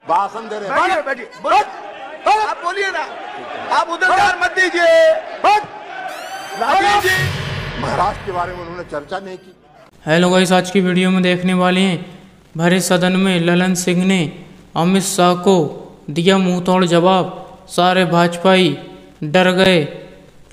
भाषण दे रहे हैं। बैठिए आप बोलिए ना, आप उधर ध्यान मत दीजिए। राजीव जी महाराष्ट्र के बारे में उन्होंने चर्चा नहीं की। हेलो गाइस, आज की वीडियो में देखने वाले हैं भरे सदन में ललन सिंह ने अमित शाह को दिया मुंहतोड़ जवाब। सारे भाजपाई डर गए।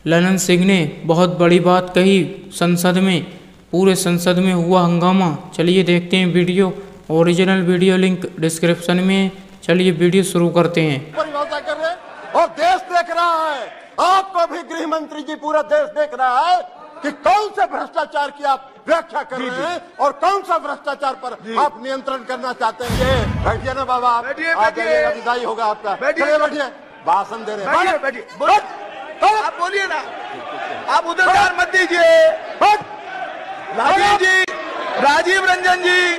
ललन सिंह ने बहुत बड़ी बात कही संसद में। पूरे संसद में हुआ हंगामा। चलिए देखते हैं video. Original video link description में। चलिए वीडियो शुरू करते हैं। परिभाषा कर रहे हैं और देश देख रहा है। आपको भी गृह मंत्री जी, पूरा देश देख रहा है कि कौन से भ्रष्टाचार की आप व्याख्या कर रहे हैं और कौन सा भ्रष्टाचार पर आप नियंत्रण करना चाहते हैं। बैठिए ना बाबा, आप विदाई होगा आपका। बैठिए, भाषण दे रहे हैं। बैठिए आप बोलिए ना, आप उधर ध्यान मत दीजिए। राजीव जी, राजीव रंजन जी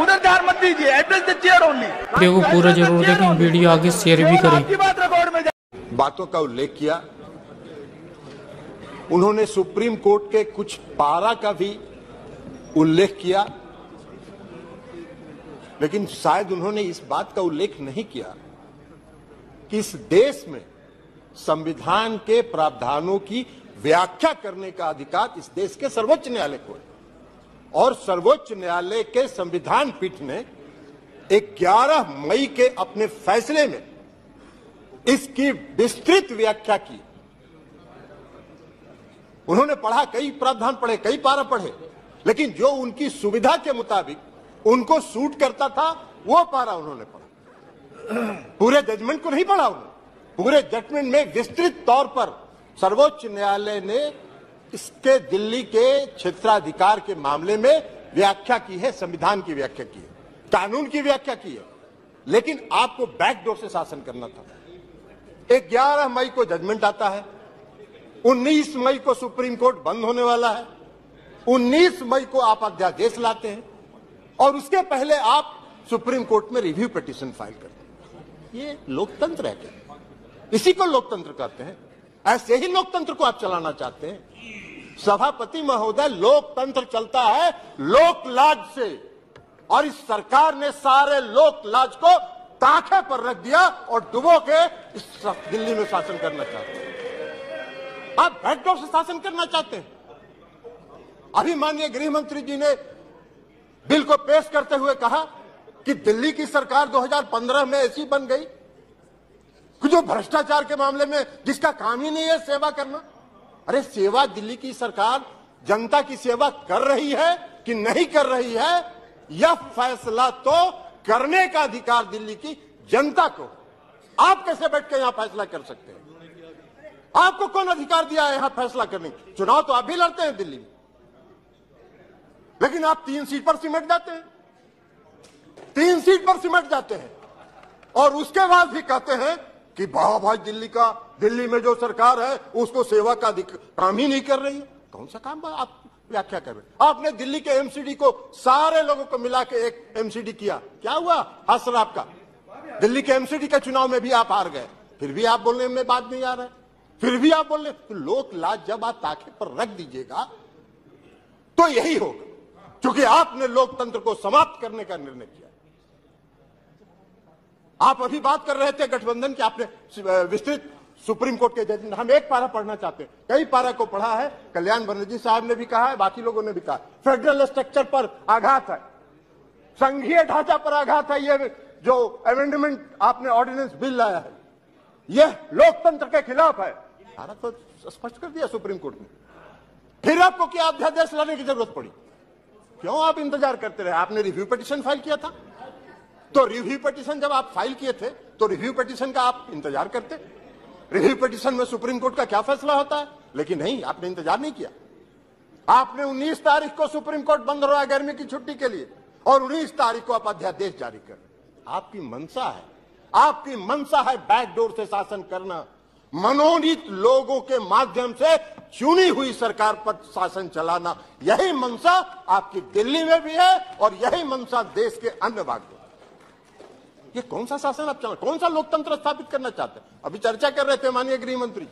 उधर ध्यान मत दीजिए। Address the chair only. Video को पूरा जरूर देखें, वीडियो आगे शेयर भी करें। आपकी बात रिकॉर्ड में बातों का उल्लेख किया। उन्होंने सुप्रीम कोर्ट के कुछ पारा का भी उल्लेख किया, लेकिन शायद उन्होंने इस बात का उल्लेख नहीं किया कि इस देश में संविधान के प्रावधानों की व्याख्या करने का अधिकार इस देश के सर्वोच्च न्यायालय को है। और सर्वोच्च न्यायालय के संविधान पीठ ने 11 मई के अपने फैसले में इसकी विस्तृत व्याख्या की। उन्होंने पढ़ा, कई प्रावधान पढ़े, कई पारा पढ़े, लेकिन जो उनकी सुविधा के मुताबिक उनको सूट करता था वो पारा उन्होंने पढ़ा। पूरे जजमेंट को नहीं पढ़ा उन्होंने। पूरे जजमेंट में विस्तृत तौर पर सर्वोच्च न्यायालय ने इसके दिल्ली के क्षेत्राधिकार के मामले में व्याख्या की है, संविधान की व्याख्या की है, कानून की व्याख्या की है। लेकिन आपको बैकडोर से शासन करना था। 11 मई को जजमेंट आता है, 19 मई को सुप्रीम कोर्ट बंद होने वाला है, 19 मई को आप अध्यादेश लाते हैं और उसके पहले आप सुप्रीम कोर्ट में रिव्यू पिटीशन फाइल करते हैं। ये लोकतंत्र है क्या? इसी को लोकतंत्र कहते हैं। ऐसे ही लोकतंत्र को आप चलाना चाहते हैं। सभापति महोदय, लोकतंत्र चलता है लोकलाज से, और इस सरकार ने सारे लोकलाज को ताखे पर रख दिया और डुबो के इस दिल्ली में शासन करना चाहते हैं। आप बैकडोर से शासन करना चाहते हैं। अभी माननीय गृह मंत्री जी ने बिल को पेश करते हुए कहा कि दिल्ली की सरकार 2015 में ऐसी बन गई कि जो भ्रष्टाचार के मामले में जिसका काम ही नहीं है सेवा करना। अरे सेवा दिल्ली की सरकार जनता की सेवा कर रही है कि नहीं कर रही है, यह फैसला तो करने का अधिकार दिल्ली की जनता को। आप कैसे बैठ के यहां फैसला कर सकते हैं? आपको कौन अधिकार दिया है यहां फैसला करने? चुनाव तो आप भी लड़ते हैं दिल्ली में, लेकिन आप 3 सीट पर सिमट जाते हैं। 3 सीट पर सिमट जाते हैं और उसके बाद भी कहते हैं कि भाई दिल्ली में जो सरकार है उसको सेवा का काम ही नहीं कर रही है। कौन सा काम आप व्याख्या कर रहे हैं? आपने दिल्ली के एमसीडी को सारे लोगों को मिला के एक एमसीडी किया, क्या हुआ? हसर आपका दिल्ली के एमसीडी के चुनाव में भी आप हार गए, फिर भी आप बोलने में बात नहीं आ रहा है, फिर भी आप बोल रहे। तो लोक लाज जब आप ताखे पर रख दीजिएगा तो यही होगा, क्योंकि आपने लोकतंत्र को समाप्त करने का निर्णय किया। आप अभी बात कर रहे थे गठबंधन की, आपने विस्तृत सुप्रीम कोर्ट के जजमेंट। हम एक पारा पढ़ना चाहते हैं, कई पारा को पढ़ा है। कल्याण बनर्जी साहब ने भी कहा है, बाकी लोगों ने भी कहा। फेडरल स्ट्रक्चर पर आघात है, संघीय ढांचा पर आघात है। ये जो अमेंडमेंट आपने ऑर्डिनेंस बिल लाया है, यह लोकतंत्र के खिलाफ है। सारा तो स्पष्ट कर दिया सुप्रीम कोर्ट ने। फिर आपको क्या अध्यादेश लाने की जरूरत पड़ी? क्यों आप इंतजार करते रहे? आपने रिव्यू पिटीशन फाइल किया था, तो रिव्यू पिटीशन जब आप फाइल किए थे तो रिव्यू पिटीशन का आप इंतजार करते। रिव्यू पिटीशन में सुप्रीम कोर्ट का क्या फैसला होता है, लेकिन नहीं, आपने इंतजार नहीं किया। आपने 19 तारीख को सुप्रीम कोर्ट बंद हो रहा है गर्मी की छुट्टी के लिए, और 19 तारीख को आप अध्यादेश जारी कर। आपकी मंशा है, आपकी मंशा है बैकडोर से शासन करना, मनोनीत लोगों के माध्यम से चुनी हुई सरकार पर शासन चलाना। यही मंशा आपकी दिल्ली में भी है और यही मंशा देश के अन्य भागों। ये कौन सा शासन आप चला, कौन सा लोकतंत्र स्थापित करना चाहते हैं? अभी चर्चा कर रहे थे माननीय गृह मंत्री,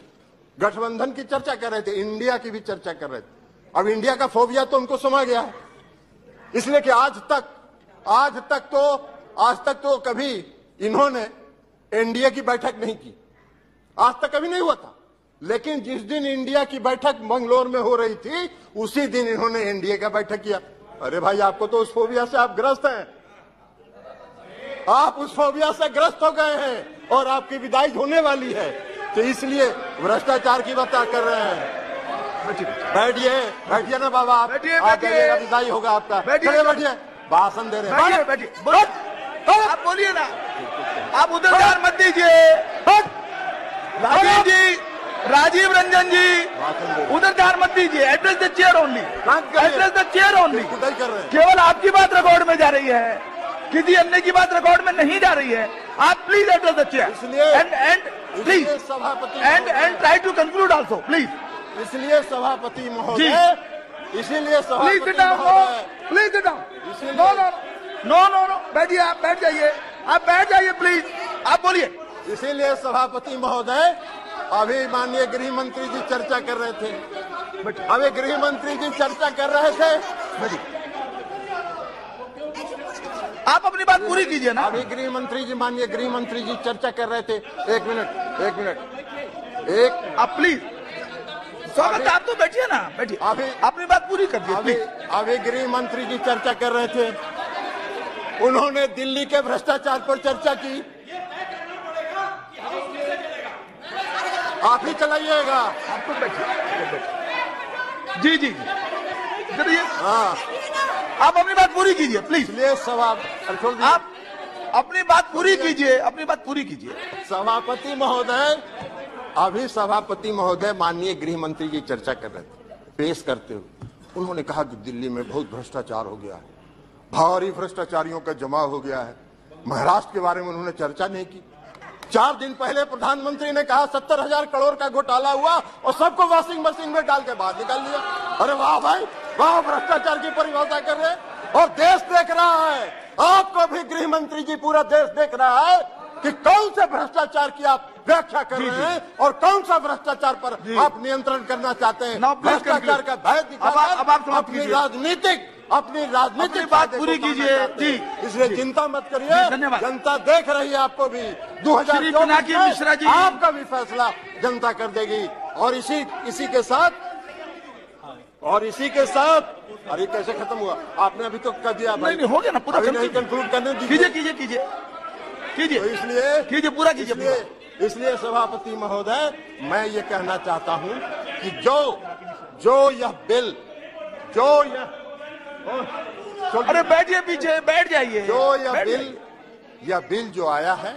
गठबंधन की चर्चा कर रहे थे, इंडिया की भी चर्चा कर रहे थे। अब इंडिया का फोबिया तो उनको समा गया है, इसलिए कि आज तक तो कभी इन्होंने एनडीए की बैठक नहीं की, आज तक कभी नहीं हुआ था। लेकिन जिस दिन इंडिया की बैठक मंगलोर में हो रही थी, उसी दिन इन्होंने एनडीए का बैठक किया। अरे भाई, आपको तो उस फोबिया से आप ग्रस्त हैं, आप उस फोबिया से ग्रस्त हो गए हैं और आपकी विदाई होने वाली है, तो इसलिए भ्रष्टाचार की बात कर रहे हैं। बैठिए, बैठिए ना बाबा, आप जाइएगा, विदाई होगा आपका। बैठिए, भाषण दे रहे हैं, बैठिए, आप बोलिए ना, आप उधर ध्यान मत दीजिए। राजीव जी, राजीव रंजन जी, उधर ध्यान मत दीजिए। Address the chair only, address the chair only. केवल आपकी बात रिकॉर्ड में जा रही है, किसी अन्य की बात रिकॉर्ड में नहीं जा रही है। आप please address the chair and please सभापति and try to conclude also please. इसलिए सभापति महोदय, इसीलिए please sit down, please sit down. No no no no no, बैठिए, आप बैठ जाइए, आप बैठ जाइए प्लीज, आप बोलिए। इसीलिए सभापति महोदय, अभी माननीय गृह मंत्री जी चर्चा कर रहे थे, अभी गृह मंत्री जी चर्चा कर रहे थे, आप अपनी बात पूरी कीजिए ना। अभी गृह मंत्री जी, माननीय गृह मंत्री जी चर्चा कर रहे थे। एक मिनट, आप प्लीज, स्वागत, आप तो बैठिए ना, बैठिए, अभी अपनी बात पूरी कर दीजिए। अभी गृह मंत्री जी चर्चा कर रहे थे, उन्होंने दिल्ली के भ्रष्टाचार पर चर्चा की। आप ही चलाइएगा, आप तो बैठिए। जी जी जी, चलिए, हाँ, आप अपनी बात पूरी कीजिए प्लीज। इसलिए आप अपनी बात पूरी कीजिए, अपनी बात पूरी कीजिए। सभापति महोदय, अभी सभापति महोदय माननीय गृह मंत्री जी चर्चा कर रहे थे, पेश करते हुए उन्होंने कहा कि दिल्ली में बहुत भ्रष्टाचार हो गया है, भारी भ्रष्टाचारियों का जमाव हो गया है। महाराष्ट्र के बारे में उन्होंने चर्चा नहीं की। 4 दिन पहले प्रधानमंत्री ने कहा 70,000 करोड़ का घोटाला हुआ और सबको वॉशिंग मशीन में डाल के बाहर निकाल दिया। अरे वाह भाई वाह, भ्रष्टाचार की परिभाषा कर रहे हैं और देश देख रहा है, आपको भी गृह मंत्री जी, पूरा देश देख रहा है कि कौन से भ्रष्टाचार की आप व्याख्या कर रहे हैं और कौन सा भ्रष्टाचार पर आप नियंत्रण करना चाहते हैं। भ्रष्टाचार का भय दिखाकर अपनी राजनीतिक बात पूरी कीजिए जी। इसलिए चिंता मत करिए, जनता देख रही है आपको भी। 2024 में आपका भी फैसला जनता कर देगी। और इसी के साथ अरे कैसे खत्म हुआ? आपने अभी तो कर दिया भाई, नहीं हो गया ना पूरा, नहीं कंक्लूड करने कीजिए कीजिए कीजिए कीजिए, तो इसलिए कीजिए, पूरा कीजिए। इसलिए सभापति महोदय, मैं ये कहना चाहता हूं कि जो यह बिल, अरे बैठिए पीछे, बैठ जाइए। यह बिल जो आया है,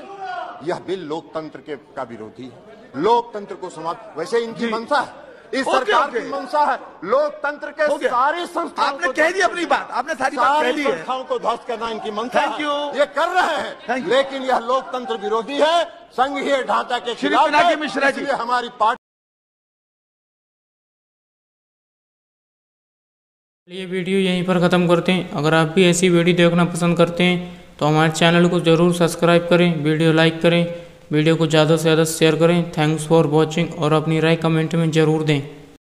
यह बिल लोकतंत्र का विरोधी है। लोकतंत्र को समाप्त, वैसे इनकी मंशा है, इस सरकार की मंशा है लोकतंत्र के सारी संस्थाओं, आपने कह दी अपनी बात, आपने सारी बात कह दी है, संस्थाओं को ध्वस्त करना इनकी मंशा है। थैंक यू, ये कर रहे हैं, लेकिन यह लोकतंत्र विरोधी है, संघीय ढांचा के खिलाफ पिनाकी मिश्रा जी, हमारी पार्टी। ये वीडियो यहीं पर ख़त्म करते हैं। अगर आप भी ऐसी वीडियो देखना पसंद करते हैं तो हमारे चैनल को ज़रूर सब्सक्राइब करें, वीडियो लाइक करें, वीडियो को ज़्यादा से ज़्यादा शेयर करें। थैंक्स फॉर वॉचिंग और अपनी राय कमेंट में ज़रूर दें।